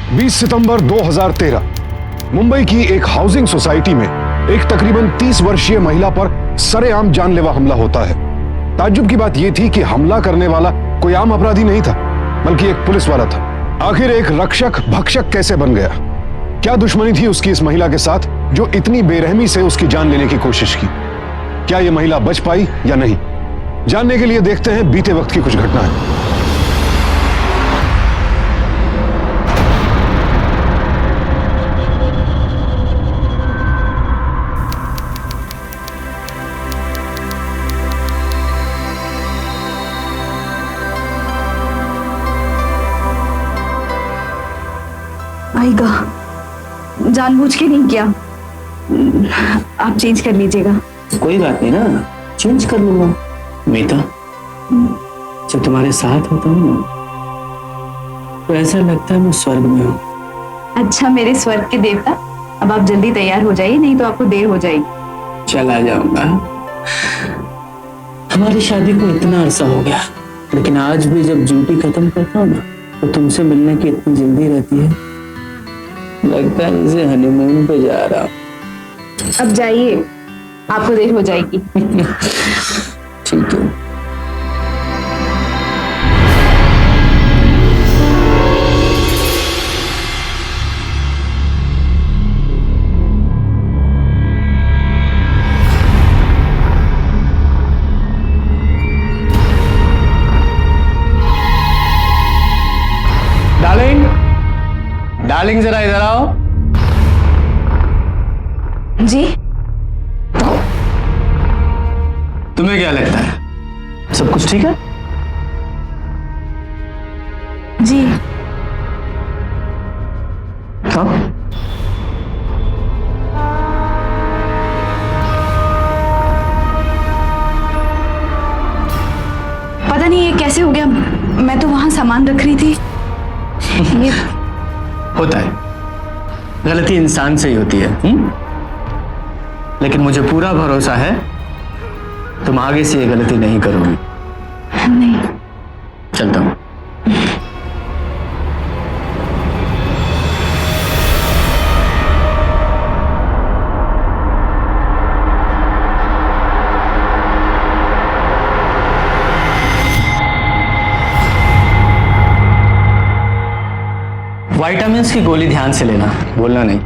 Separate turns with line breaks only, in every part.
20 सितंबर 2013 मुंबई की एक housing society में एक तकरीबन 30 वर्षीय महिला पर सरेआम जानलेवा हमला होता है। ताज्जुब की बात यह थी कि हमला करने वाला कोई आम अपराधी नहीं था, बल्कि एक पुलिस वाला था। आखिर एक रक्षक भक्षक कैसे बन गया? क्या दुश्मनी थी उसकी इस महिला के साथ जो इतनी बेरहमी से उसकी जान लेने की कोशिश की? क्या यह महिला बच पाई या नहीं? जानने के लिए देखते हैं बीते वक्त की कुछ घटनाएं।
आएगा, जानबूझ के नहीं किया। आप चेंज कर लीजिएगा।
कोई बात नहीं ना, चेंज कर लूंगा। मीता, जब तुम्हारे साथ होता हूँ ना तो ऐसा लगता है मैं स्वर्ग में हूँ।
अच्छा मेरे स्वर्ग के देवता, अब आप जल्दी तैयार हो जाइए, नहीं तो आपको देर हो जाएगी।
चला जाऊंगा। हमारी शादी को इतना अरसा हो गया, लेकिन आज भी जब ड्यूटी खत्म करता हूँ ना तो तुमसे मिलने की इतनी जल्दी रहती है, लगता है जैसे हनीमून पे जा रहा हूँ।
अब जाइए, आपको देर हो जाएगी।
ठीक है। डार्लिंग, डार्लिंग जरा इधर आओ।
जी?
तुम्हें क्या लगता है सब कुछ ठीक है?
जी।
हाँ?
पता नहीं ये कैसे हो गया, मैं तो वहां सामान रख रही थी। ये
होता है, गलती इंसान से ही होती है। लेकिन मुझे पूरा भरोसा है तुम आगे से ये गलती नहीं करोगी।
नहीं।
चलता हूं। विटामिन्स की गोली ध्यान से लेना, बोलना नहीं।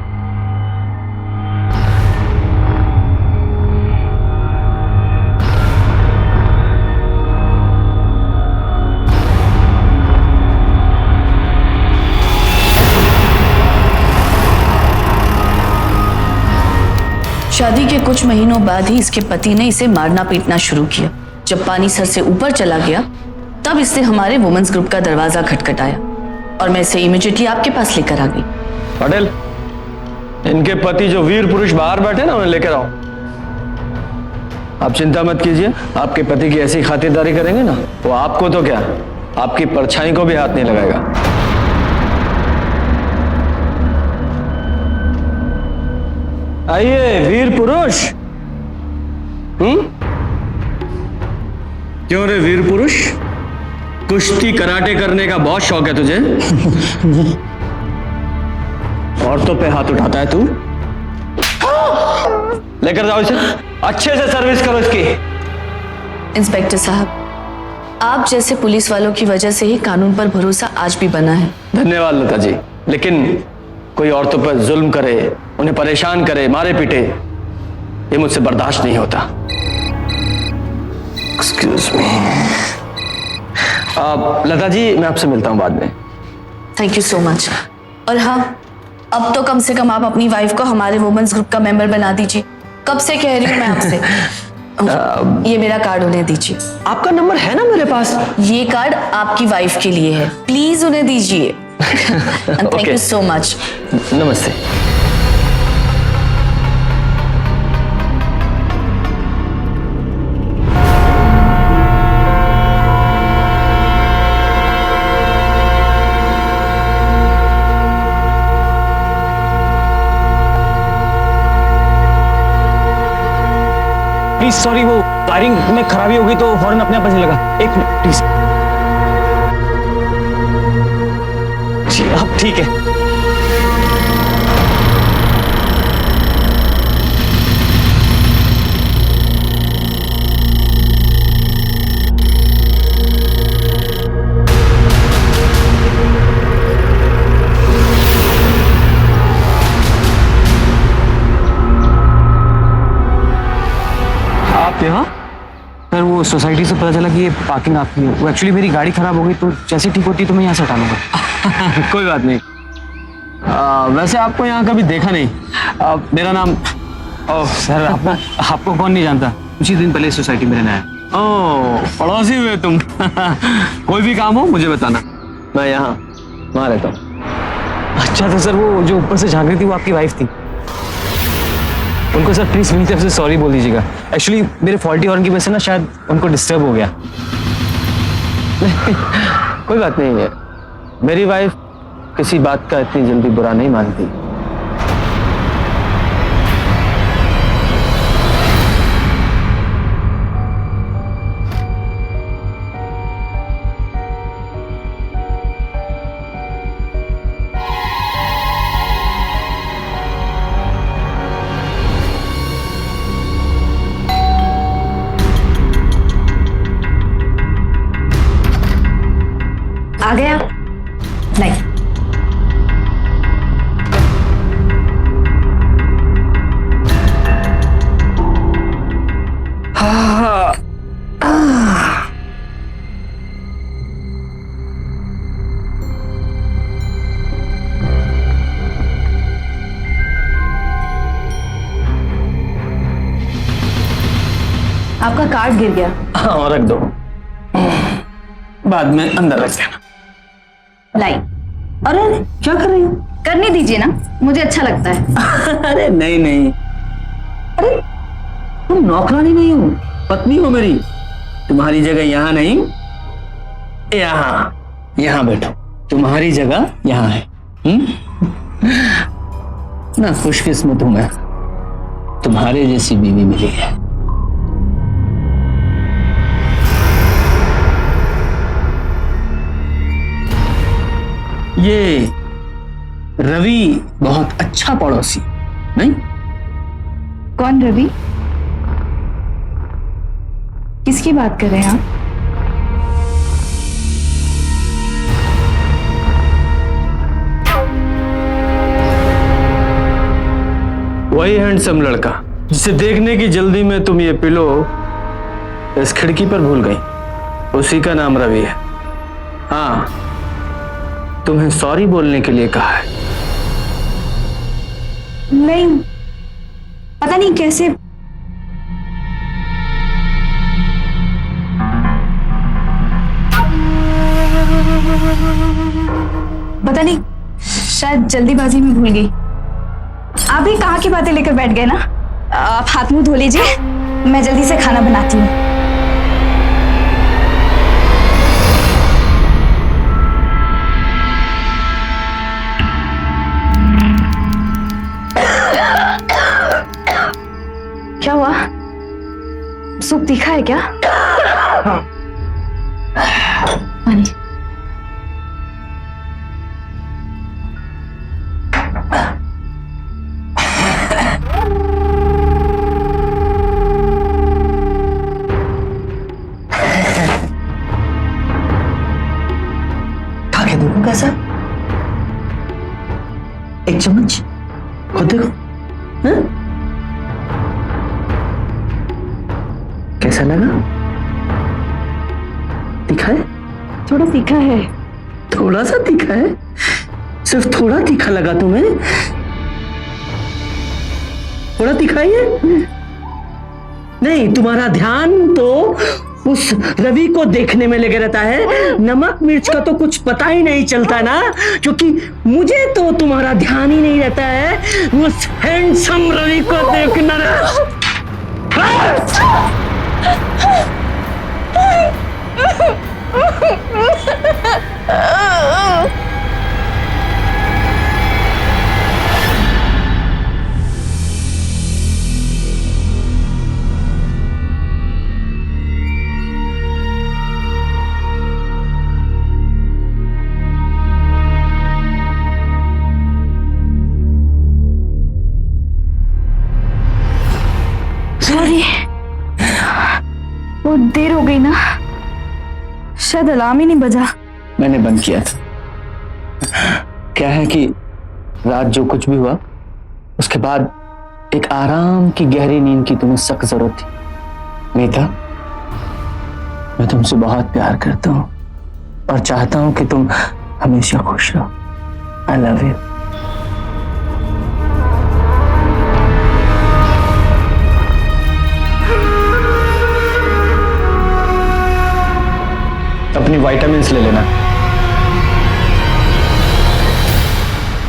शादी के कुछ महीनों बाद ही इसके पति ने इसे मारना पीटना शुरू किया। जब पानी सर से ऊपर चला गया तब इसने हमारे वुमेन्स ग्रुप का दरवाजा खटखटाया और मैं इसे इमीडिएटली आपके पास लेकर आ गई।
पटेल, इनके पति जो वीर पुरुष बाहर बैठे ना, उन्हें लेकर आओ। आप चिंता मत कीजिए, आपके पति की ऐसी खातिरदारी करेंगे ना, वो आपको तो क्या, आपकी परछाई को भी हाथ नहीं लगाएगा। आइए वीर पुरुष। क्यों रे वीर पुरुष, कुश्ती कराटे करने का बहुत शौक है तुझे? औरतों पे हाथ उठाता है तू? लेकर जाओ इसे, अच्छे से सर्विस करो इसकी।
इंस्पेक्टर साहब, आप जैसे पुलिस वालों की वजह से ही कानून पर भरोसा आज भी बना है।
धन्यवाद लता जी, लेकिन कोई औरतों पर जुल्म करे, उन्हें परेशान करे, मारे पीटे, ये मुझसे बर्दाश्त नहीं होता। Excuse me. लता जी, मैं आपसे मिलता हूं बाद में।
Thank you so much. और हाँ, अब तो कम से कम आप अपनी वाइफ को हमारे वुमेन्स ग्रुप का मेंबर बना दीजिए। कब से कह रही हूँ मैं आपसे। ये मेरा कार्ड उन्हें दीजिए।
आपका नंबर है ना मेरे पास?
ये कार्ड आपकी वाइफ के लिए है, प्लीज उन्हें दीजिए। Thank you so much.
नमस्ते।
प्लीज सॉरी, वो वायरिंग में खराबी होगी तो हॉर्न अपने आप बजने लगा। एक मिनट प्लीज। जी अब ठीक है। देवा सर, वो सोसाइटी से पता चला कि ये पार्किंग आपकी है। वो एक्चुअली मेरी गाड़ी खराब हो गई, तो जैसे ठीक होती है तो मैं यहाँ से हटा लूँगा।
कोई बात नहीं। वैसे आपको यहाँ कभी देखा नहीं। मेरा नाम
ओह सर, आपको कौन नहीं जानता, कुछ ही दिन पहले इस सोसाइटी में रहना है।
ओह, पड़ोसी हुए तुम। कोई भी काम हो मुझे बताना, मैं यहाँ वहाँ रहता हूँ।
अच्छा तो सर, वो जो ऊपर से झांक रही थी वो आपकी वाइफ थी। उनको सर प्लीज मेरी तरफ से सॉरी बोल दीजिएगा। एक्चुअली मेरे फॉल्टी हॉर्न की वजह से ना शायद उनको डिस्टर्ब हो गया।
कोई बात नहीं है, मेरी वाइफ किसी बात का इतनी जल्दी बुरा नहीं मानती।
आ गया? नहीं। आपका कार्ड गिर गया।
हाँ, रख दो, बाद में अंदर रख देना।
लाई।
अरे क्या कर रही हो?
करने दीजिए ना, मुझे अच्छा लगता है।
अरे नहीं नहीं, अरे तुम नौकरानी नहीं हो, पत्नी हो मेरी। तुम्हारी जगह यहाँ नहीं, यहाँ यहाँ बैठो। तुम्हारी जगह यहाँ है। ना खुशकिस्मत हूं मैं, तुम्हारे जैसी बीवी मिली है। ये रवि बहुत अच्छा पड़ोसी, नहीं?
कौन रवि? किसकी बात कर रहे हैं आप?
वही हैंडसम लड़का जिसे देखने की जल्दी में तुम ये पिलो इस खिड़की पर भूल गई, उसी का नाम रवि है। हाँ, तुम्हें सॉरी बोलने के लिए कहा है।
नहीं, पता नहीं कैसे। पता नहीं, शायद जल्दीबाजी में भूल गई। आप भी कहाँ की बातें लेकर बैठ गए ना। आप हाथ मुंह धो लीजिए, मैं जल्दी से खाना बनाती हूँ। क्या हुआ? सूप तीखा है क्या? पानी।
खा के देखो कैसा, एक चम्मच खुद देखो। हाँ? कैसा लगा? तीखा है?
थोड़ा तीखा है।
थोड़ा सा तीखा है? सिर्फ थोड़ा तीखा लगा तुम्हें? थोड़ा तीखा ही है? नहीं, तुम्हारा ध्यान तो उस रवि को देखने में लगे रहता है। नमक मिर्च का तो कुछ पता ही नहीं चलता ना, क्योंकि मुझे तो तुम्हारा ध्यान ही नहीं रहता है उस हैंडसम रवि को देखना।
सॉरी, बहुत देर हो गई ना, शायद अलार्म ही नहीं बजा।
मैंने बंद किया था। क्या है कि रात जो कुछ भी हुआ उसके बाद एक आराम की गहरी नींद की तुम्हें सख्त जरूरत थी। मीता, मैं तुमसे बहुत प्यार करता हूँ और चाहता हूँ कि तुम हमेशा खुश रहो। I love you.
अपनी विटामिन्स ले लेना।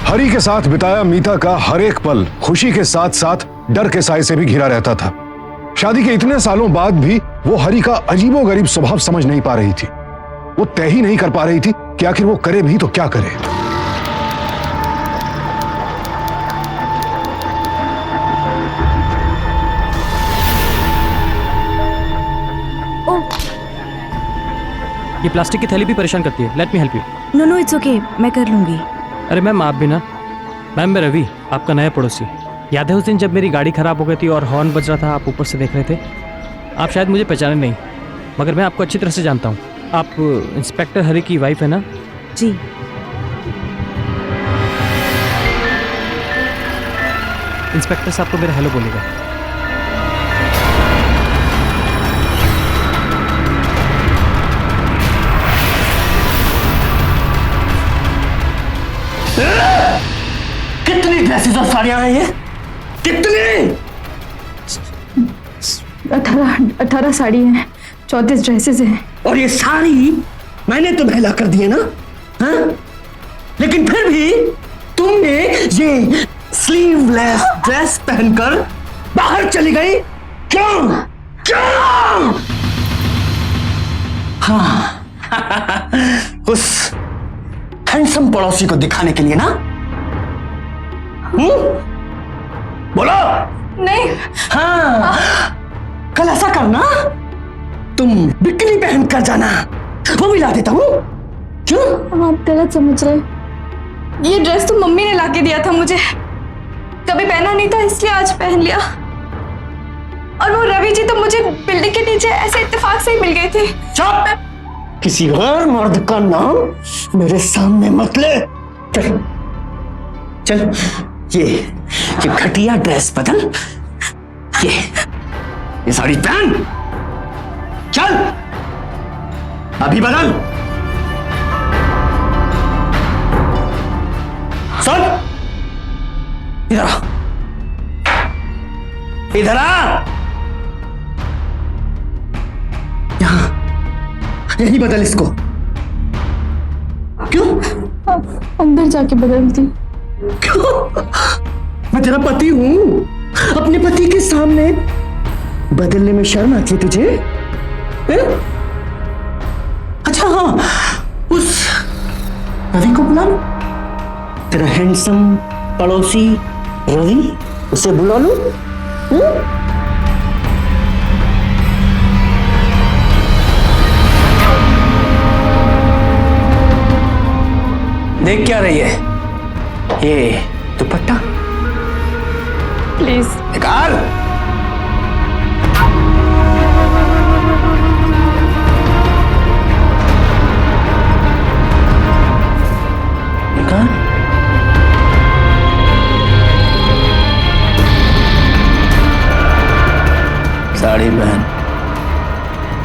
हरी के साथ बिताया मीता का हर एक पल खुशी के साथ साथ डर के साए से भी घिरा रहता था। शादी के इतने सालों बाद भी वो हरी का अजीबोगरीब स्वभाव समझ नहीं पा रही थी। वो तय ही नहीं कर पा रही थी कि आखिर वो करे भी तो क्या करे।
ये प्लास्टिक की थैली भी परेशान करती है। Let me help you.
No no it's okay, मैं कर लूंगी।
अरे मैम आप भी ना। मैम मैं रवि, आपका नया पड़ोसी। याद है उस दिन जब मेरी गाड़ी खराब हो गई थी और हॉर्न बज रहा था, आप ऊपर से देख रहे थे। आप शायद मुझे पहचाने नहीं, मगर मैं आपको अच्छी तरह से जानता हूँ। आप इंस्पेक्टर हरी की वाइफ है ना?
जी।
इंस्पेक्टर साहब को मेरा हेलो बोलेगा।
कितनी ड्रेसेस और साड़ियां हैं ये? कितनी?
18 साड़ी हैं, 34 ड्रेसेस हैं।
और ये साड़ी मैंने तुम्हें ला कर दी है ना? हाँ? लेकिन फिर भी तुमने ये स्लीवलेस ड्रेस पहनकर बाहर चली गई। क्यों? क्यों? हाँ उस हैंडसम पड़ोसी को दिखाने के लिए ना? बोलो।
नहीं।
हाँ कल ऐसा करना, तुम बिकनी पहन कर जाना, वो भी ला देता हूँ। क्यों?
आप गलत समझ रहे। ये ड्रेस तो मम्मी ने लाके दिया था मुझे, कभी पहना नहीं था इसलिए आज पहन लिया। और वो रवि जी तो मुझे बिल्डिंग के नीचे ऐसे इत्तेफाक से ही मिल गए थे।
चुप! किसी और मर्द का नाम मेरे सामने मत ले। चल चल, ये घटिया ड्रेस बदल, ये साड़ी पहन। चल अभी बदल। सुन, इधर आ, इधर आ। यहां यही बदल इसको। क्यों?
अंदर जाके बदलती।
क्यों? मैं तेरा पति हूं। अपने पति के सामने बदलने में शर्म आती है तुझे? है? अच्छा हाँ, उस रवि को बुला लो। तेरा हैंडसम पड़ोसी रवि, उसे बुला लो। देख क्या रही है? ये दुपट्टा
प्लीज
निकाल। निकाल। साड़ी पहन।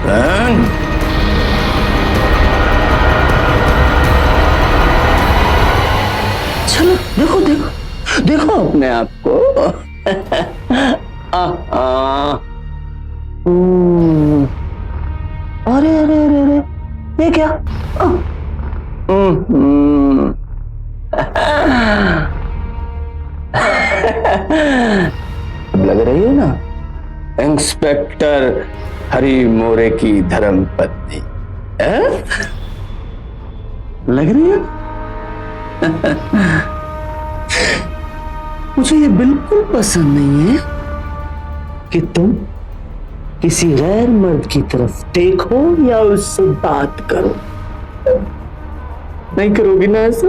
पहन। चलो देखो देखो देखो अपने आप को। अरे अरे अरे अरे, ये क्या? लग रही है ना इंस्पेक्टर हरी मोरे की धर्मपत्नी। लग रही है? मुझे ये बिल्कुल पसंद नहीं है कि तुम किसी गैर मर्द की तरफ देखो या उससे बात करो। नहीं करोगी ना ऐसा?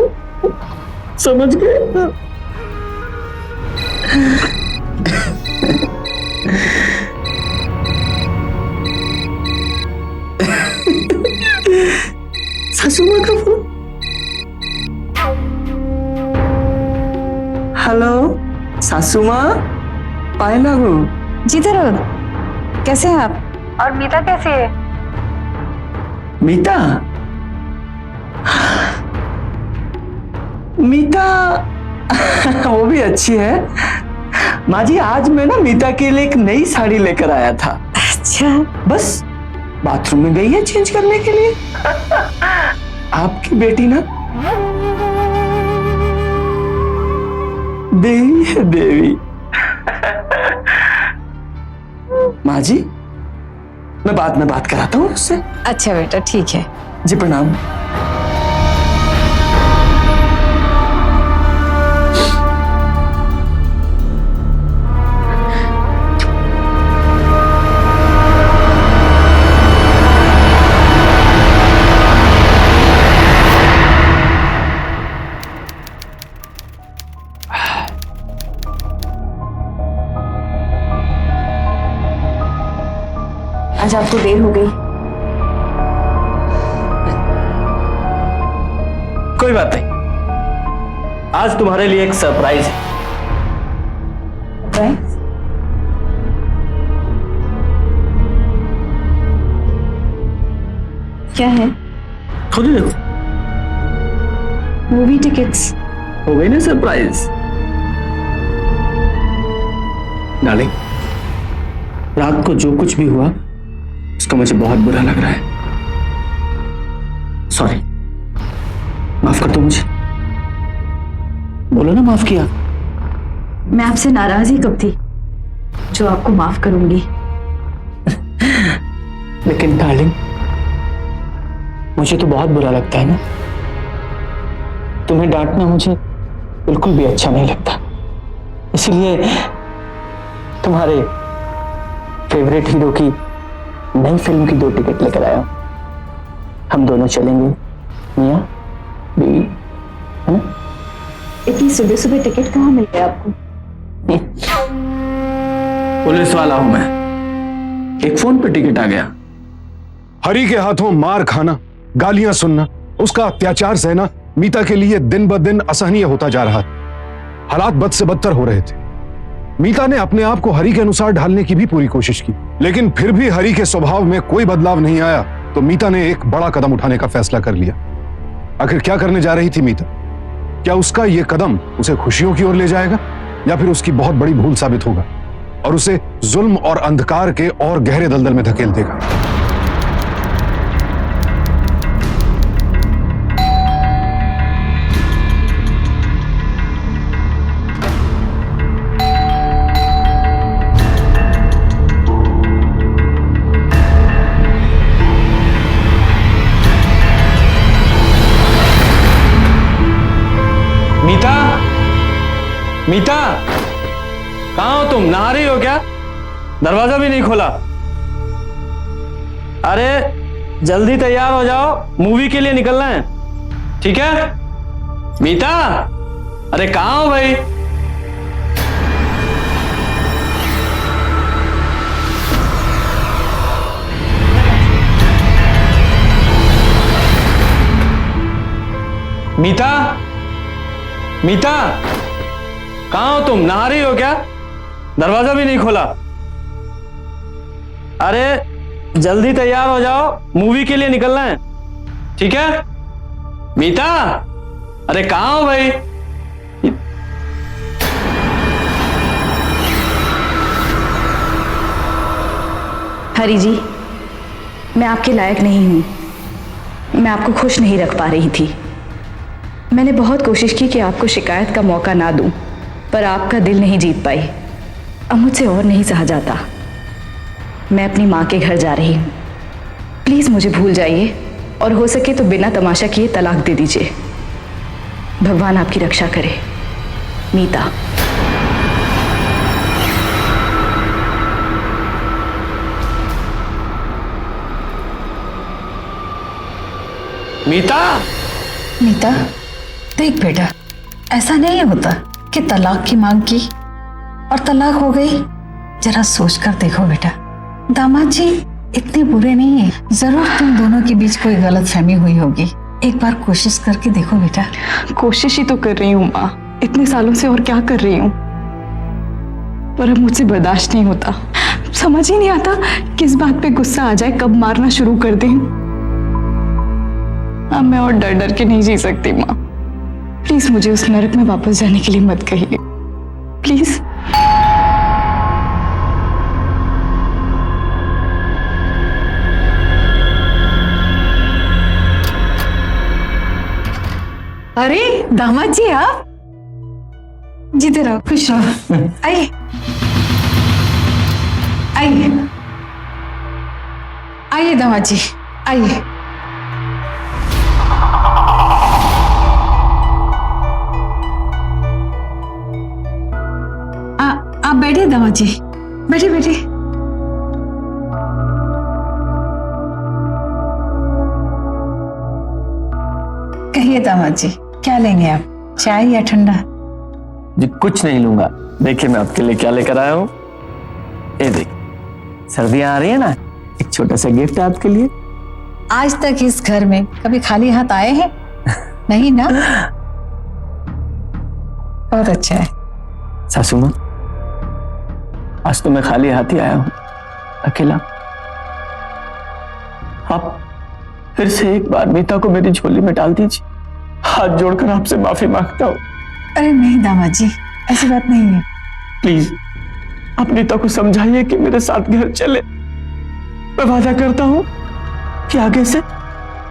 समझ गए? सासू माँ का फोन। हेलो सासू माँ, पाए लागू।
जी जरूर, कैसे हैं आप? और मीता कैसी है?
मीता मीता वो भी अच्छी है। माँ जी, आज मैं ना मीता के लिए एक नई साड़ी लेकर आया था।
अच्छा,
बस बाथरूम में गई है चेंज करने के लिए। आपकी बेटी ना देवी है, देवी। माँ जी, मैं बाद में बात कराता हूँ उससे।
अच्छा बेटा, ठीक है।
जी प्रणाम।
आज आपको देर हो गई।
कोई बात नहीं, आज तुम्हारे लिए एक सरप्राइज है।
क्या है?
खुद ही देखो,
मूवी टिकट्स।
हो गई ना सरप्राइज। डार्लिंग, रात को जो कुछ भी हुआ उसका मुझे बहुत बुरा लग रहा है। सॉरी, माफ कर दो मुझे। बोलो ना माफ किया।
मैं आपसे नाराज ही कब थी जो आपको माफ करूंगी।
लेकिन डार्लिंग, मुझे तो बहुत बुरा लगता है ना। तुम्हें डांटना मुझे बिल्कुल भी अच्छा नहीं लगता। इसलिए तुम्हारे फेवरेट हीरो की नई फिल्म की 2 टिकट लेकर आया हूं। हम दोनों चलेंगे, मियां बीवी, है ना?
इतनी सुबह सुबह टिकट कहाँ मिल गया आपको?
पुलिस वाला हूं मैं, एक फोन पे टिकट आ गया।
हरी के हाथों मार खाना, गालियां सुनना, उसका अत्याचार सहना मीता के लिए दिन ब दिन असहनीय होता जा रहा था। हालात बद से बदतर हो रहे थे। मीता ने अपने आप को हरी के अनुसार ढालने की भी पूरी कोशिश की, लेकिन फिर भी हरी के स्वभाव में कोई बदलाव नहीं आया। तो मीता ने एक बड़ा कदम उठाने का फैसला कर लिया। आखिर क्या करने जा रही थी मीता? क्या उसका यह कदम उसे खुशियों की ओर ले जाएगा, या फिर उसकी बहुत बड़ी भूल साबित होगा और उसे जुल्म और अंधकार के और गहरे दलदल में धकेल देगा?
मीता, मीता, कहाँ हो तुम? नहा रही हो क्या? दरवाजा भी नहीं खोला। अरे जल्दी तैयार हो जाओ, मूवी के लिए निकलना है, ठीक है? मीता, अरे कहाँ हो भाई? मीता, मीता, कहाँ हो तुम? नहा रही हो क्या? दरवाजा भी नहीं खोला। अरे जल्दी तैयार हो जाओ, मूवी के लिए निकलना है, ठीक है? मीता, अरे कहाँ हो भाई?
हरी जी, मैं आपके लायक नहीं हूं। मैं आपको खुश नहीं रख पा रही थी। मैंने बहुत कोशिश की कि आपको शिकायत का मौका ना दूं, पर आपका दिल नहीं जीत पाई। अब मुझसे और नहीं सहा जाता। मैं अपनी माँ के घर जा रही हूँ। प्लीज़ मुझे भूल जाइए और हो सके तो बिना तमाशा किए तलाक दे दीजिए। भगवान आपकी रक्षा करे। मीता।
मीता,
मीता, देख बेटा, ऐसा नहीं होता कि तलाक की मांग की और तलाक हो गई। जरा सोच कर देखो बेटा, दामाद जी इतने बुरे नहीं है। जरूर तुम दोनों के बीच कोई गलतफहमी हुई होगी। एक बार कोशिश करके देखो बेटा।
कोशिश ही तो कर रही हूँ माँ, इतने सालों से और क्या कर रही हूँ, पर अब मुझसे बर्दाश्त नहीं होता। समझ ही नहीं आता किस बात पे गुस्सा आ जाए, कब मारना शुरू कर दें। अब मैं और डर डर के नहीं जी सकती माँ। प्लीज मुझे उस नरक में वापस जाने के लिए मत कहिए, प्लीज।
अरे दामाद जी आप
जीते रहो, खुश रहो।
आइए आइए आइए दामाद जी आइए। आप बैठिए दामाद जी, बैठिए बैठिए। कहिए दामाद जी, क्या लेंगे आप, चाय या ठंडा?
जी कुछ नहीं लूंगा। देखिए मैं आपके लिए क्या लेकर आया हूँ। ये देख, सर्दियां आ रही है ना, एक छोटा सा गिफ्ट है आपके लिए।
आज तक इस घर में कभी खाली हाथ आए हैं? नहीं ना? बहुत अच्छा है।
सासू माँ, आज तो मैं खाली हाथ ही आया हूँ, अकेला। आप फिर से एक बार मीता को मेरी झोली में डाल दीजिए। हाथ जोड़कर आपसे माफी मांगता हूँ।
अरे नहीं दामाद जी, ऐसी बात नहीं है।
प्लीज आप नीता को समझाइए कि मेरे साथ घर चले। मैं वादा करता हूं कि आगे से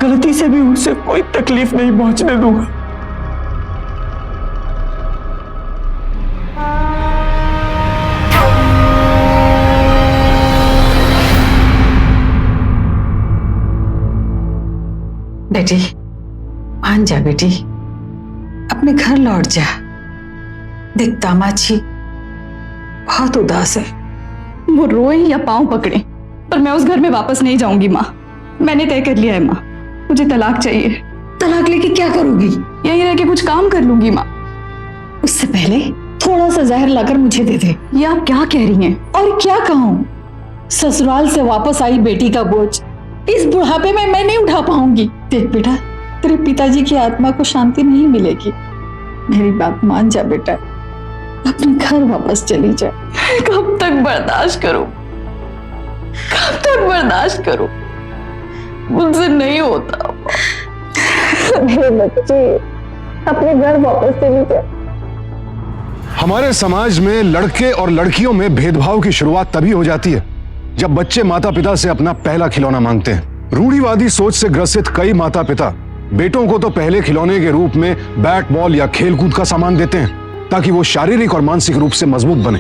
गलती से भी उसे कोई तकलीफ नहीं पहुंचने दूंगा।
बेटी मान जा बेटी, अपने घर लौट जा। देख दामाद जी बहुत उदास है।
वो रोए या पांव पकड़े, पर मैं उस घर में वापस नहीं जाऊंगी माँ। मैंने तय कर लिया है माँ, मुझे तलाक चाहिए।
तलाक लेके क्या करोगी?
यहीं रह के कुछ काम कर लूंगी माँ।
उससे पहले थोड़ा सा जहर लाकर मुझे दे दे।
ये आप क्या कह रही हैं?
और क्या कहूँ, ससुराल से वापस आई बेटी का बोझ इस बुढ़ापे में मैं नहीं उठा पाऊंगी। देख बेटा, तेरे पिताजी की आत्मा को शांति नहीं मिलेगी। मेरी बात मान जा बेटा, अपने घर वापस चली जा।
कब तक बर्दाश्त करूं? कब तक बर्दाश्त करूं? मुझसे नहीं होता।
मेरे बच्चे, अपने घर वापस चली जा।
हमारे समाज में लड़के और लड़कियों में भेदभाव की शुरुआत तभी हो जाती है जब बच्चे माता पिता से अपना पहला खिलौना मांगते हैं। रूढ़िवादी सोच से ग्रसित कई माता पिता बेटों को तो पहले खिलौने के रूप में बैट बॉल या खेलकूद का सामान देते हैं ताकि वो शारीरिक और मानसिक रूप से मजबूत बने,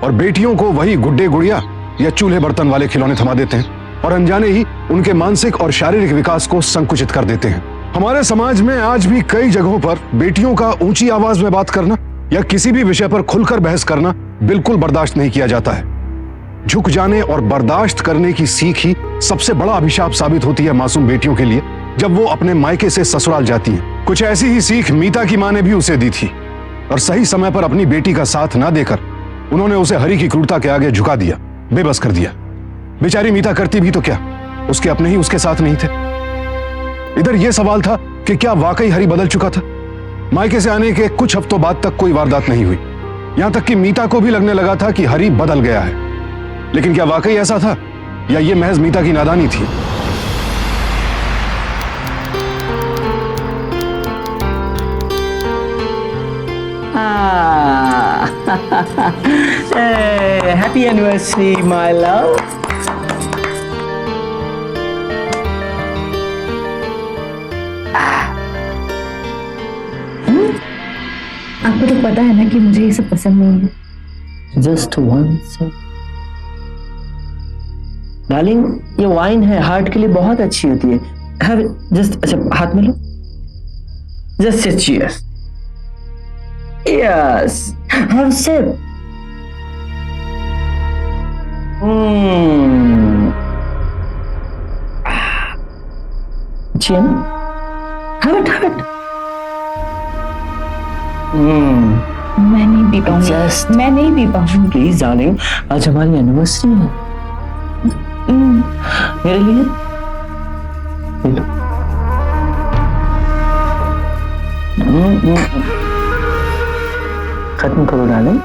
और बेटियों को वही गुड्डे गुड़िया या चूल्हे बर्तन वाले खिलौने थमा देते हैं और अनजाने ही उनके मानसिक और शारीरिक विकास को संकुचित कर देते हैं। हमारे समाज में आज भी कई जगहों पर बेटियों का ऊंची आवाज में बात करना या किसी भी विषय पर खुलकर बहस करना बिल्कुल बर्दाश्त नहीं किया जाता है। झुक जाने और बर्दाश्त करने की सीख ही सबसे बड़ा अभिशाप साबित होती है मासूम बेटियों के लिए जब वो अपने मायके से ससुराल जाती हैं। कुछ ऐसी ही सीख मीता की मां ने भी उसे दी थी, और सही समय पर अपनी बेटी का साथ ना देकर उन्होंने उसे हरि की क्रूरता के आगे झुका दिया, बेबस कर दिया। बेचारी मीता करती भी तो क्या, उसके अपने ही उसके साथ नहीं थे। इधर यह सवाल था कि क्या वाकई हरि बदल चुका था। मायके से आने के कुछ हफ्तों बाद तक कोई वारदात नहीं हुई, यहां तक कि मीता को भी लगने लगा था कि हरि बदल गया है। लेकिन क्या वाकई ऐसा था या यह महज मीता की नादानी थी?
Happy anniversary my love.
आपको तो पता है ना कि मुझे ये सब पसंद नहीं है।
जस्ट वंस डार्लिंग, ये वाइन है, हार्ट के लिए बहुत अच्छी होती है। हैव जस्ट, अच्छा हाथ में लो, just say cheers. Yes, have sip. Chin, have it.
मैं नहीं पी पाऊंगी।
Just-
मैं नहीं पी पाऊंगी।
प्लीज डार्लिंग, आज हमारी एनिवर्सरी है। मेरे लिए ले लो। खत्म करो डार्लिंग।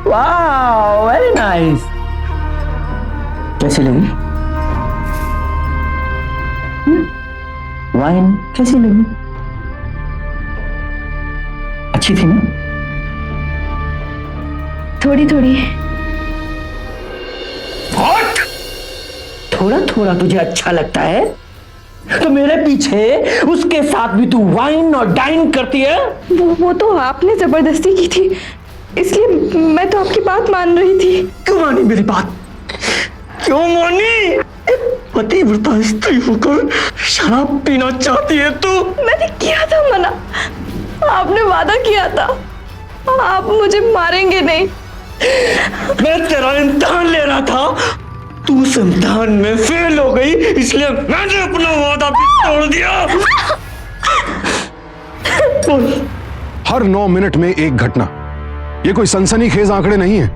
वाह, वेरी नाइस। कैसी लगी? वाइन कैसी लगी? अच्छी थी ना?
थोड़ी थोड़ी।
थोड़ा थोड़ा तुझे अच्छा लगता है तो मेरे पीछे उसके साथ भी तू वाइन और डाइन करती है।
वो तो आपने जबरदस्ती की थी, इसलिए मैं तो आपकी बात मान रही थी।
क्यों मानी मेरी बात? क्यों मानी? पतिव्रता स्त्री होकर शराब पीना चाहती है तू?
मैंने किया था मना, आपने वादा किया था आप मुझे मारेंगे नहीं।
मैं तेरा इम्तिहान ले रहा था, तू उस इम्तिहान में फेल हो गई, इसलिए मैंने अपना वादा भी तोड़ दिया।
हर 9 मिनट में एक घटना, ये कोई सनसनीखेज आंकड़े नहीं है,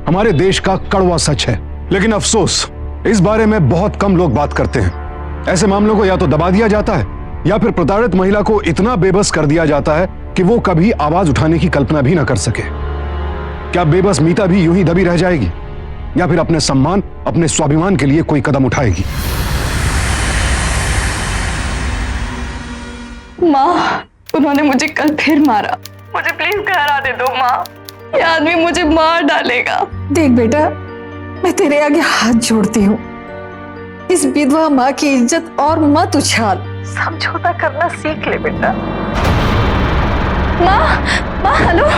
हमारे देश का कड़वा सच है। लेकिन अफसोस, इस बारे में बहुत कम लोग बात करते हैं। ऐसे मामलों को या तो दबा दिया जाता है या फिर प्रताड़ित महिला को इतना बेबस कर दिया जाता है कि वो कभी आवाज उठाने की कल्पना भी ना कर सके। क्या बेबस मीता भी यूं ही दबी रह जाएगी या फिर अपने सम्मान, अपने स्वाभिमान के लिए कोई कदम उठाएगी?
माँ, उन्होंने मुझे कल फिर मारा, मुझे प्लीज घर आने दो माँ, ये आदमी मुझे मार डालेगा।
देख बेटा, मैं तेरे आगे हाथ जोड़ती हूँ, इस विधवा माँ की इज्जत और मत उछाल, समझौता करना सीख ले बेटा।
माँ, हेलो।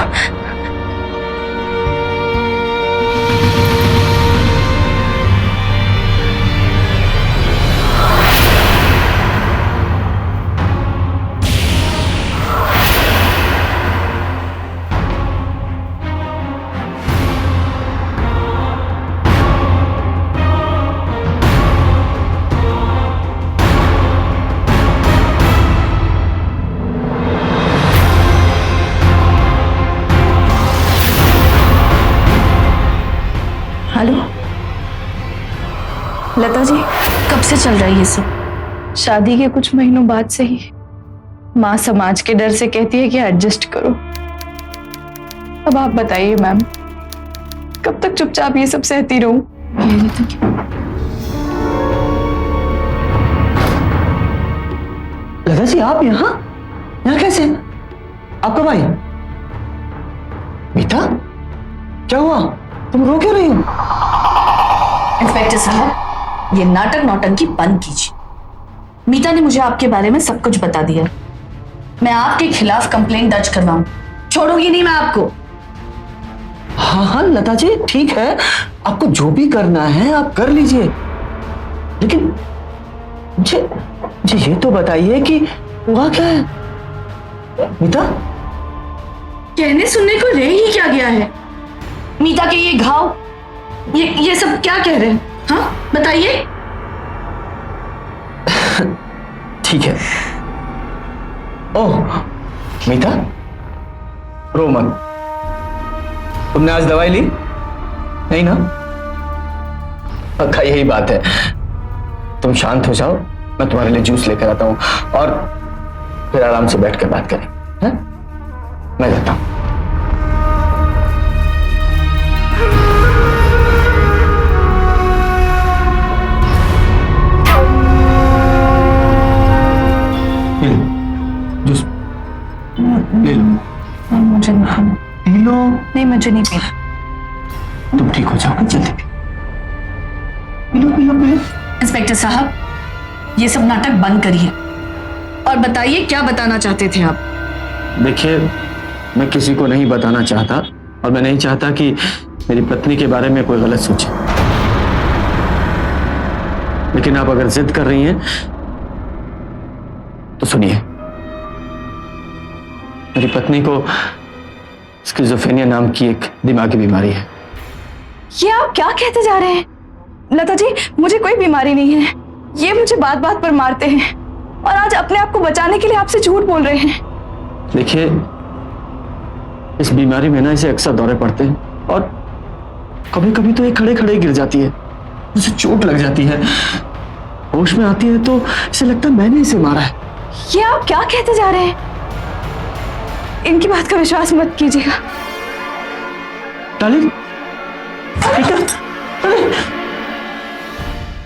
हेलो
लता जी,
कब से चल रहा है ये सब?
शादी के कुछ महीनों बाद से ही माँ समाज के डर से कहती है कि एडजस्ट करो। अब आप बताइए मैम, कब तक चुपचाप ये सब सहती रहूं?
लता जी, आप यहाँ कैसे? आप कब आई? मीता, क्या हुआ? तुम रो क्यों रही हो?
इंस्पेक्टर साहब, ये नाटक नौटंकी बंद कीजिए। मीता ने मुझे आपके बारे में सब कुछ बता दिया। मैं आपके खिलाफ कंप्लेंट दर्ज करवाऊं, छोड़ूंगी नहीं मैं आपको।
हाँ हाँ लता जी, ठीक है, आपको जो भी करना है आप कर लीजिए, लेकिन मुझे ये तो बताइए कि हुआ क्या है? मीता,
कहने सुनने को रह ही क्या गया है? मीता के ये घाव, ये सब क्या कह रहे हैं? हाँ बताइए।
ठीक है। ओह मीता, रो मत। तुमने आज दवाई ली नहीं ना? पक्का यही बात है। तुम शांत हो जाओ, मैं तुम्हारे लिए जूस लेकर आता हूं और फिर आराम से बैठ कर बात करें। हैं? मैं जाता हूं। जूस ले लो।
मुझे नहीं,
पी लो।
नहीं मुझे नहीं पीना।
तुम ठीक हो जाओगे जल्दी। P low P low P low.
Inspector साहब, ये सब नाटक बंद करिए और बताइए क्या बताना चाहते थे आप?
देखिए, मैं किसी को नहीं बताना चाहता और मैं नहीं चाहता कि मेरी पत्नी के बारे में कोई गलत सोचे, लेकिन आप अगर जिद कर रही हैं तो सुनिए। मेरी पत्नी को स्किज़ोफ्रेनिया नाम की एक दिमागी बीमारी है।
ये आप क्या कहते जा रहे हैं? लता जी, मुझे कोई बीमारी नहीं है, ये मुझे बात बात पर मारते हैं और आज अपने आप को बचाने के लिए आपसे झूठ बोल रहे हैं।
देखिए, इस बीमारी में ना इसे अक्सर दौरे पड़ते हैं और कभी कभी तो ये खड़े खड़े गिर जाती है, उसे चोट लग जाती है, होश में आती है तो इसे लगता है मैंने इसे मारा है।
ये आप क्या कहते जा रहे हैं? इनकी बात का विश्वास मत कीजिएगा।
डार्लिंग, मीता,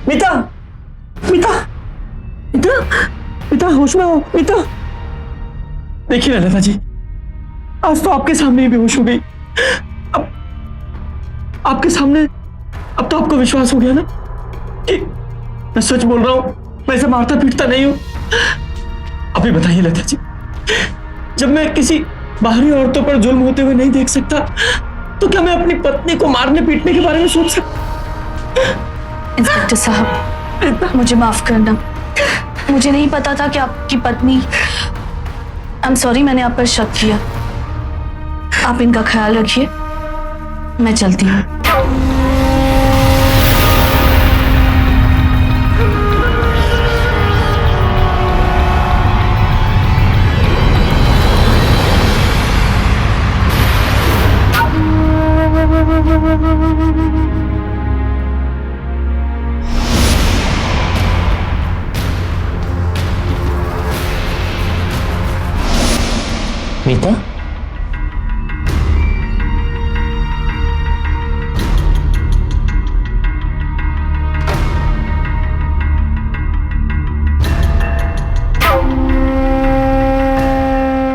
मीता, मीता, मीता, मीता, होश में हो मीता। देखिए ना लता जी, आज तो आपके सामने ही बेहोश हो गई। अब आपके सामने, अब तो आपको विश्वास हो गया ना कि मैं सच बोल रहा हूं, मैं इसे मारता पीटता नहीं हूं। अभी बताइए लता जी, जब मैं किसी बाहरी औरतों पर जुल्म होते हुए नहीं देख सकता, तो क्या मैं अपनी पत्नी को मारने पीटने के बारे में सोच सकता?
इंस्पेक्टर साहब, मुझे माफ करना, मुझे नहीं पता था कि आपकी पत्नी। आई एम सॉरी, मैंने आप पर शक किया। आप इनका ख्याल रखिए, मैं चलती हूँ।
मीता,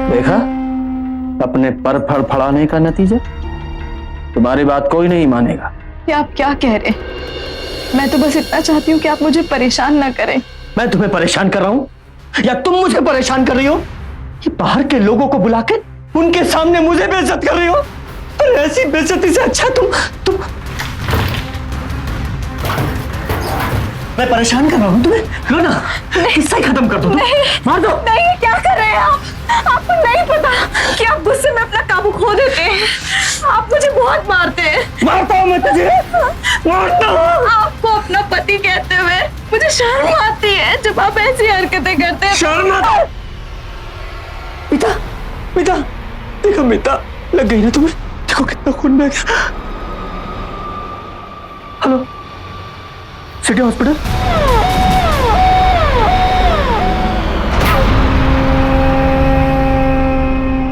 देखा अपने पर फड़फड़ाने का नतीजा। तुम्हारी बात कोई नहीं मानेगा।
ये आप क्या कह रहे हैं? मैं तो बस इतना चाहती हूँ कि आप मुझे परेशान ना करें।
मैं तुम्हें परेशान कर रहा हूं या तुम मुझे परेशान कर रही हो? ये बाहर के लोगों को बुला के उनके सामने मुझे बेइज्जत कर रही हो? और ऐसी बेइज्जती से अच्छा तुम मैं परेशान कर रहा हूं तुम्हें। लो ना, किस्सा ही खत्म कर दो। मार दो।
नहीं, क्या कर रहे हैं आप? आपको नहीं पता कि आप गुस्से में अपना काबू खो देते हैं। आप मुझे बहुत मारते हैं।
मारता हूं मैं तुझे, मारता हूं।
आपको अपना पति कहते हुए मुझे शर्म आती है जब आप ऐसी हरकतें करते हैं।
शर्म आता है? मीता, मीता, देखो मीता, लग गई ना तुम्हें? देखो कितना खून बह गया। Hello, city hospital.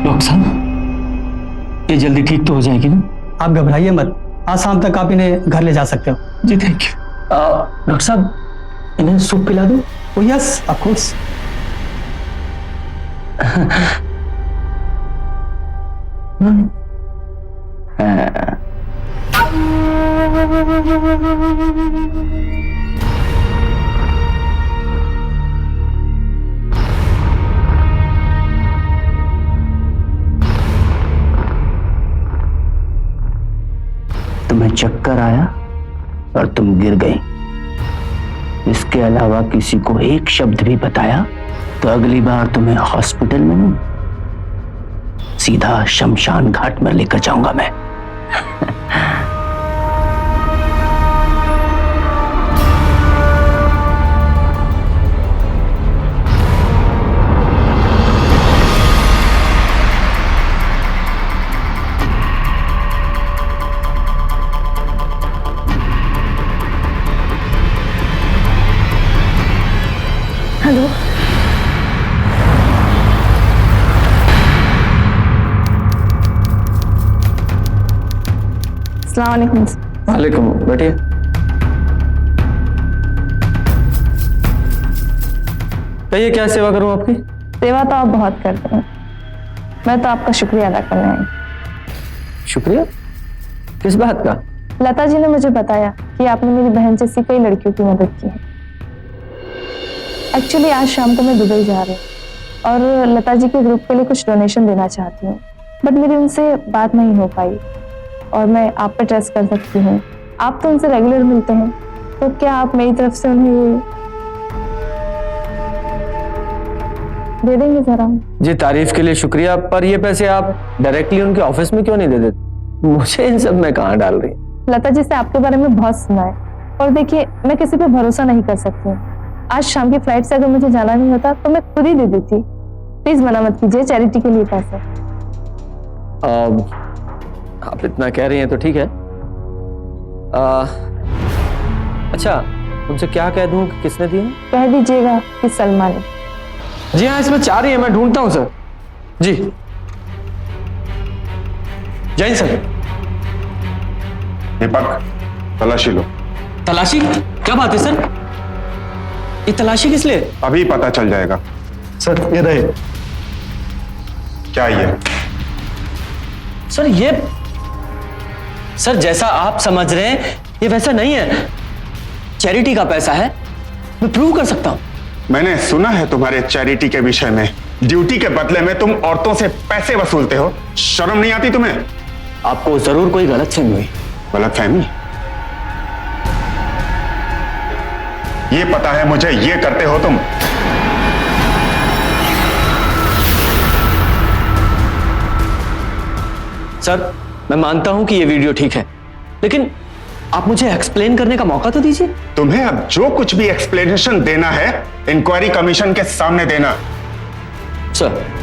डॉक्टर साहब, ये जल्दी ठीक तो हो जाएगी ना?
आप घबराइए मत, आज शाम तक आप इन्हें घर ले जा सकते हो।
जी थैंक यू। डॉक्टर साहब, इन्हें सूप पिला दूं?
ओ यस, ऑफ कोर्स।
तुम्हें चक्कर आया और तुम गिर गई। इसके अलावा किसी को एक शब्द भी बताया तो अगली बार तुम्हें हॉस्पिटल में नहीं, सीधा शमशान घाट में लेकर जाऊंगा मैं।
हेलो, अस्सलाम वालेकुम।
वालेकुम, बैठिए। कहिए, क्या सेवा करूं आपकी?
सेवा तो आप बहुत करते हैं, मैं तो आपका शुक्रिया अदा करने आई।
शुक्रिया? किस बात का?
लता जी ने मुझे बताया कि आपने मेरी बहन जैसी कई लड़कियों की मदद की है। एक्चुअली आज शाम को मैं दुबई जा रही हूँ और लता जी के ग्रुप के लिए कुछ डोनेशन देना चाहती हूँ, बट मेरी उनसे बात नहीं हो पाई और मैं आप पे ट्रस्ट कर सकती हूँ। आप तो उनसे रेगुलर मिलते हैं, तो क्या आप मेरी तरफ से उन्हें ये दे देंगे जरा?
जी, तारीफ के लिए शुक्रिया, पर ये पैसे आप डायरेक्टली उनके ऑफिस में क्यों नहीं दे देते? मुझे इन सब में कहाँ डाल रही?
लता जी से आपके बारे में बहुत सुना है और देखिए, मैं किसी पे भरोसा नहीं कर सकती हूँ। आज शाम की फ्लाइट से अगर मुझे जाना नहीं होता तो मैं खुद ही दे देती। प्लीज मना मत कीजिए, चैरिटी के लिए पैसे।
आप इतना कह रही हैं तो ठीक है। अच्छा, उनसे क्या कह दूं कि किसने दिए?
कह दीजिएगा कि सलमा ने।
जी हाँ, इसमें 4 ही है, मैं ढूंढता हूं सर। जी, जय हिंद सर।
दीपक, तलाशी लो।
तलाशी? क्या बात है सर? ये तलाशी किस लिए?
अभी पता चल जाएगा।
सर ये रहे।
क्या ये?
सर ये, सर जैसा आप समझ रहे हैं ये वैसा नहीं है, चैरिटी का पैसा है, मैं प्रूव कर सकता हूं।
मैंने सुना है तुम्हारे चैरिटी के विषय में, ड्यूटी के बदले में तुम औरतों से पैसे वसूलते हो। शर्म नहीं आती तुम्हें?
आपको जरूर कोई गलतफहमी हुई।
गलतफहमी? ये पता है मुझे, ये करते हो तुम।
सर मैं मानता हूं कि ये वीडियो ठीक है, लेकिन आप मुझे एक्सप्लेन करने का मौका तो दीजिए।
तुम्हें अब जो कुछ भी एक्सप्लेनेशन देना है इंक्वायरी कमीशन के सामने देना।
सर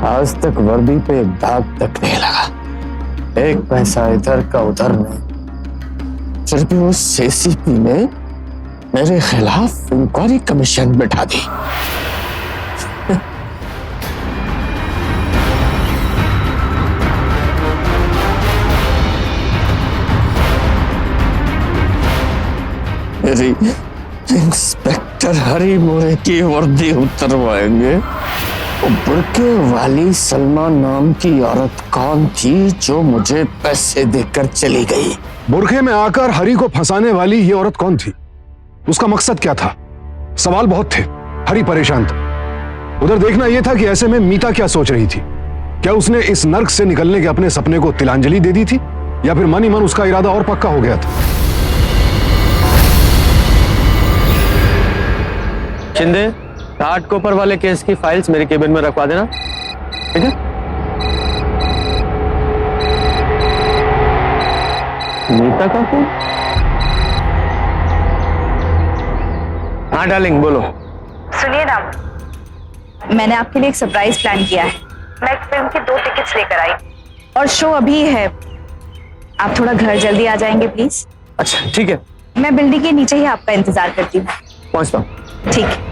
आज तक वर्दी पे एक दाग तक नहीं लगा, एक पैसा इधर का उधर नहीं। फिर भी उस एसीपी ने मेरे खिलाफ इंक्वायरी कमीशन बैठा दी। मेरी इंस्पेक्टर हरी मोरे की वर्दी उतरवाएंगे। बुरके वाली सलमा नाम की औरत कौन थी जो मुझे पैसे देकर चली गई?
बुरखे में आकर हरी को फंसाने वाली ये औरत कौन थी? उसका मकसद क्या था? सवाल बहुत थे। हरी परेशान था। उधर देखना यह था कि ऐसे में मीता क्या सोच रही थी। क्या उसने इस नर्क से निकलने के अपने सपने को तिलांजलि दे दी थी, या फिर मन ही मन उसका इरादा और पक्का हो गया था?
शिंदे, घाट कोपर वाले केस की फाइल्स मेरे केबिन में रखवा देना, ठीक है? मीता का फोन? हाँ डार्लिंग बोलो।
सुनिए ना, मैंने आपके लिए एक सरप्राइज प्लान किया है। मैं एक फिल्म की 2 टिकट्स लेकर आई और शो अभी है। आप थोड़ा घर जल्दी आ जाएंगे प्लीज?
अच्छा ठीक है,
मैं बिल्डिंग के नीचे ही आपका इंतजार करती हूँ।
पहुंचता हूँ।
ठीक है।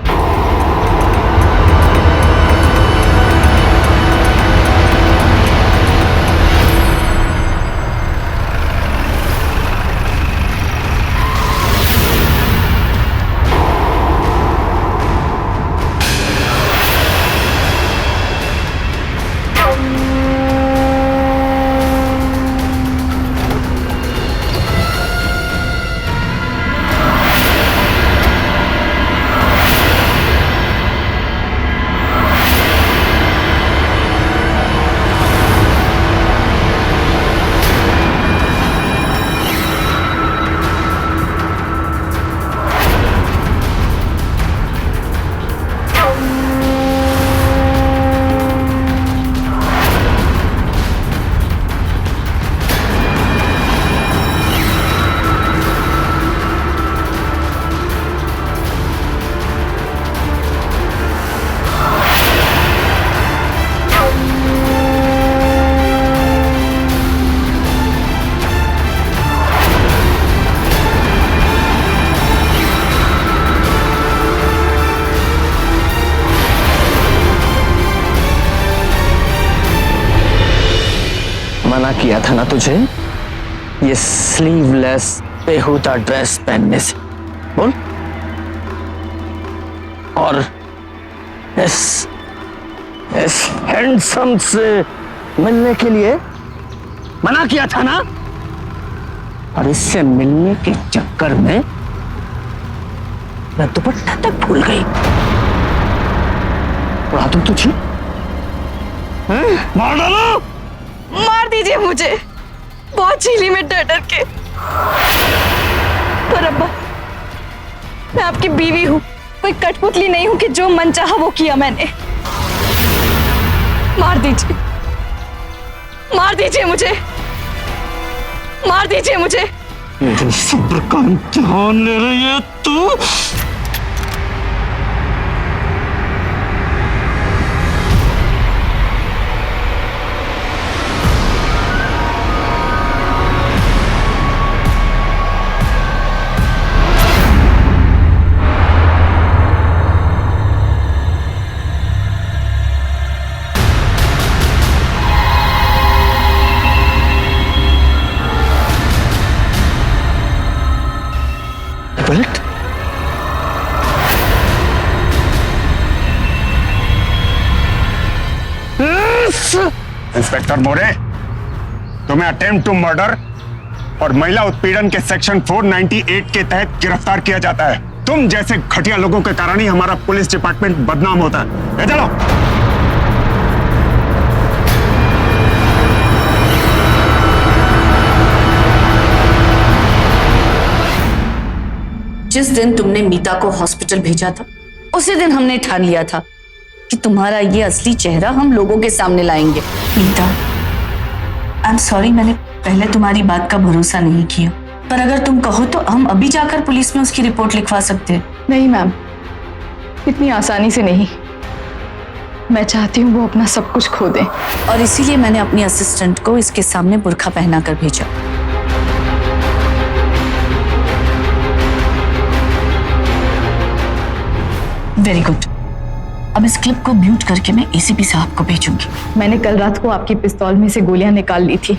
मना किया था ना तुझे ये स्लीवलेस बेहुदा ड्रेस पहनने से, बोल। और इस हैंडसम से मिलने के लिए मना किया था ना, और इससे मिलने के चक्कर में मैं दुपट्टा तक भूल गई। और तुम तुझे मार डालो।
मार दीजिए मुझे, बहुत चीली में डर डर के। पर अब्बा, मैं आपकी बीवी हूं, कोई कठपुतली नहीं हूं कि जो मन चाहा वो किया मैंने। मार दीजिए, मार दीजिए मुझे, मार दीजिए मुझे।
मेरे सब्र का इम्तिहान ले रही है तू?
इंस्पेक्टर मोरे, तुम्हें अटेम्प्ट टू मर्डर और महिला उत्पीड़न के सेक्शन 498 के तहत गिरफ्तार किया जाता है। तुम जैसे घटिया लोगों के कारण ही हमारा पुलिस डिपार्टमेंट बदनाम होता है। ले चलो।
जिस दिन तुमने मीता को हॉस्पिटल भेजा था उसी दिन हमने ठान लिया था कि तुम्हारा ये असली चेहरा हम लोगों के सामने लाएंगे। मीता, आई एम सॉरी, मैंने पहले तुम्हारी बात का भरोसा नहीं किया, पर अगर तुम कहो तो हम अभी जाकर पुलिस में उसकी रिपोर्ट लिखवा सकते हैं।
नहीं मैम, इतनी आसानी से नहीं। मैं चाहती हूँ वो अपना सब कुछ खो दे,
और इसीलिए मैंने अपनी असिस्टेंट को इसके सामने बुर्खा पहना कर भेजा। Very good. अब इस क्लिप को म्यूट करके मैं एसीपी साहब को भेजूंगी।
मैंने कल रात को आपकी पिस्तौल में से गोलियां निकाल ली थी।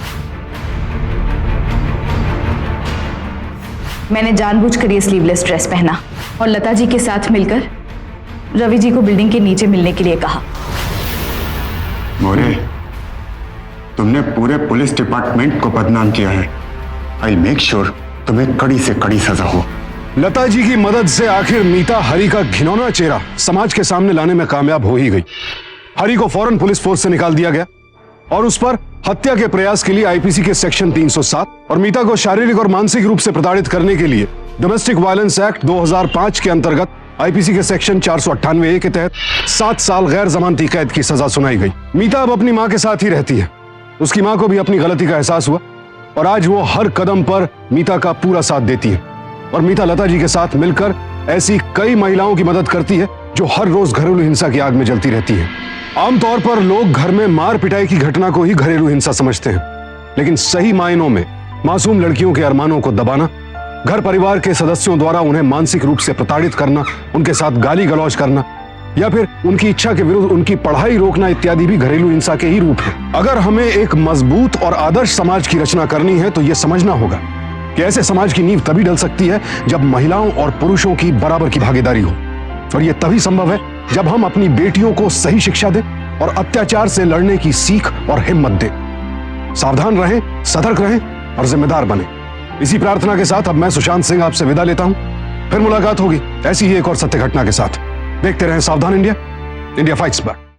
मैंने जानबूझकर ये स्लीवलेस ड्रेस पहना और लता जी के साथ मिलकर रवि जी को बिल्डिंग के नीचे मिलने के लिए कहा।
मोरे, तुमने पूरे पुलिस डिपार्टमेंट को बदनाम किया है। आई मेक श्योर तुम्हें कड़ी से कड़ी सजा हो।
लता जी की मदद से आखिर मीता हरि का घिनौना चेहरा समाज के सामने लाने में कामयाब हो ही गई। हरि को फौरन पुलिस फोर्स से निकाल दिया गया और उस पर हत्या के प्रयास के लिए आईपीसी के सेक्शन 307 और मीता को शारीरिक और मानसिक रूप से प्रताड़ित करने के लिए डोमेस्टिक वायलेंस एक्ट 2005 के अंतर्गत आईपीसी के सेक्शन 498A के तहत 7 साल गैर जमानती कैद की सजा सुनाई गई। मीता अब अपनी मां के साथ ही रहती है। उसकी मां को भी अपनी गलती का एहसास हुआ और आज वो हर कदम पर मीता का पूरा साथ देती है और मीता लता जी के साथ मिलकर ऐसी कई महिलाओं की मदद करती है जो हर रोज घरेलू हिंसा की आग में जलती रहती है। आमतौर पर लोग घर में मार पिटाई की घटना को ही घरेलू हिंसा समझते हैं, लेकिन सही मायनों में मासूम लड़कियों के अरमानों को दबाना, घर परिवार के सदस्यों द्वारा उन्हें मानसिक रूप से प्रताड़ित करना, उनके साथ गाली गलौज करना या फिर उनकी इच्छा के विरुद्ध उनकी पढ़ाई रोकना इत्यादि भी घरेलू हिंसा के ही रूप है। अगर हमें एक मजबूत और आदर्श समाज की रचना करनी है तो यह समझना होगा कि ऐसे समाज की नींव तभी डल सकती है जब महिलाओं और पुरुषों की बराबर की भागीदारी हो, और यह तभी संभव है जब हम अपनी बेटियों को सही शिक्षा दें और अत्याचार से लड़ने की सीख और हिम्मत दें। सावधान रहें, सतर्क रहें और जिम्मेदार बने। इसी प्रार्थना के साथ अब मैं सुशांत सिंह आपसे विदा लेता हूं। फिर मुलाकात होगी ऐसी ही एक और सत्य घटना के साथ। देखते रहें सावधान इंडिया, इंडिया फाइट्स बैक।